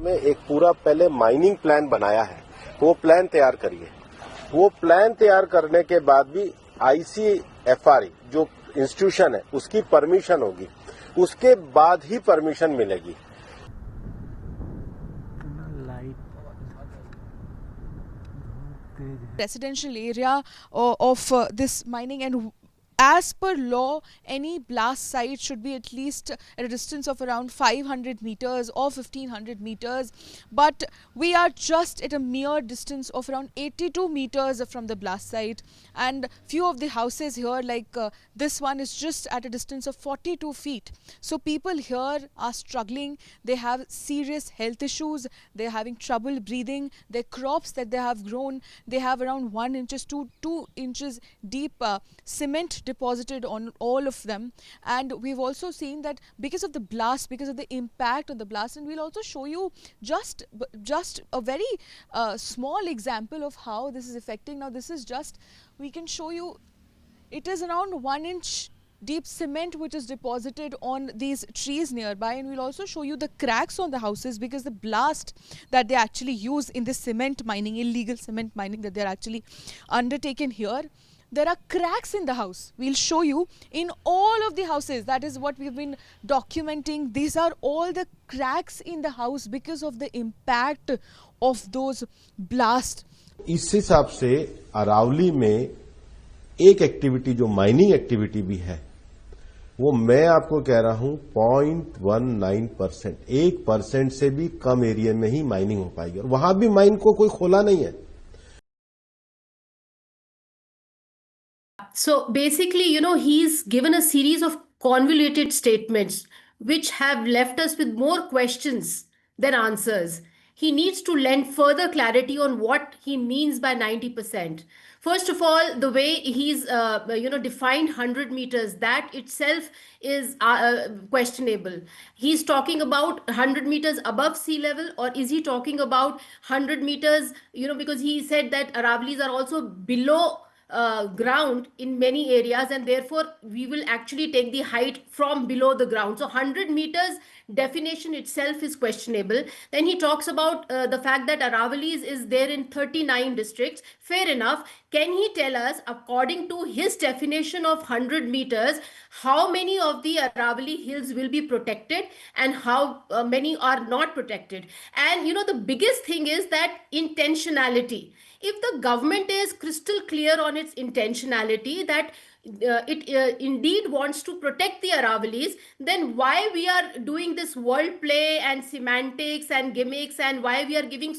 में एक पूरा पहले माइनिंग प्लान बनाया है, वो प्लान तैयार करिए। वो प्लान तैयार करने के बाद भी ICFR जो इंस्टीट्यूशन है उसकी परमिशन होगी, उसके बाद ही परमिशन मिलेगी। Residential area of this mining, and as per law any blast site should be at least at a distance of around 500 meters or 1500 meters, but we are just at a mere distance of around 82 meters from the blast site, and few of the houses here like this one is just at a distance of 42 feet. So people here are struggling, they have serious health issues, they are having trouble breathing, their crops that they have grown, they have around 1 inches to 2 inches deep cement deposited on all of them. And we've also seen that because of the blast, because of the impact of the blast, and we'll also show you just a very small example of how this is affecting. Now this is just, we can show you, it is around 1 inch deep cement which is deposited on these trees nearby, and we'll also show you the cracks on the houses because the blast that they actually use in this cement mining, illegal cement mining that they're actually undertaken here. There are cracks in the house. We'll show you in all of the houses. That is what we've been documenting. These are all the cracks in the house because of the impact of those blasts. इस हिसाब से अरावली में एक activity जो mining activity भी है, वो मैं आपको कह रहा हूं 0.19%, 1% से भी कम एरिया में ही माइनिंग हो पाएगी, और वहां भी माइन को कोई खोला नहीं है। So basically, he's given a series of convoluted statements which have left us with more questions than answers. He needs to lend further clarity on what he means by 90%. First of all, the way he's defined 100 meters, that itself is questionable. He's talking about 100 meters above sea level, or is he talking about 100 meters, because he said that Aravali's are also below ground in many areas, and therefore we will actually take the height from below the ground. So 100 meters definition itself is questionable. Then he talks about the fact that Aravali's is there in 39 districts. Fair enough. Can he tell us, according to his definition of 100 meters, how many of the Aravali hills will be protected and how many are not protected? And the biggest thing is that intentionality. If the government is crystal clear on its intentionality that it indeed wants to protect the Aravalis, then why we are doing this word play and semantics and gimmicks, and why we are giving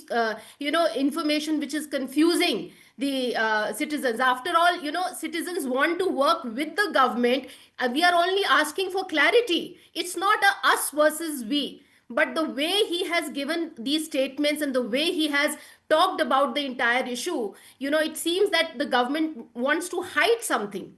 information which is confusing the citizens? After all, citizens want to work with the government. We are only asking for clarity. It's not a us versus we. But the way he has given these statements and the way he has talked about the entire issue, it seems that the government wants to hide something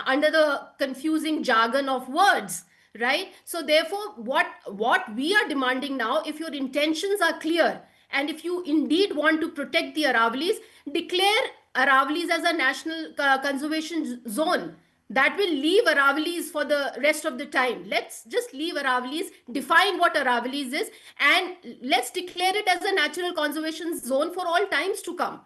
under the confusing jargon of words, right? So therefore, what we are demanding now, if your intentions are clear and if you indeed want to protect the Aravalis, declare Aravalis as a national conservation zone. That will leave Aravalis for the rest of the time. Let's just leave Aravalis, define what Aravalis is, and let's declare it as a natural conservation zone for all times to come.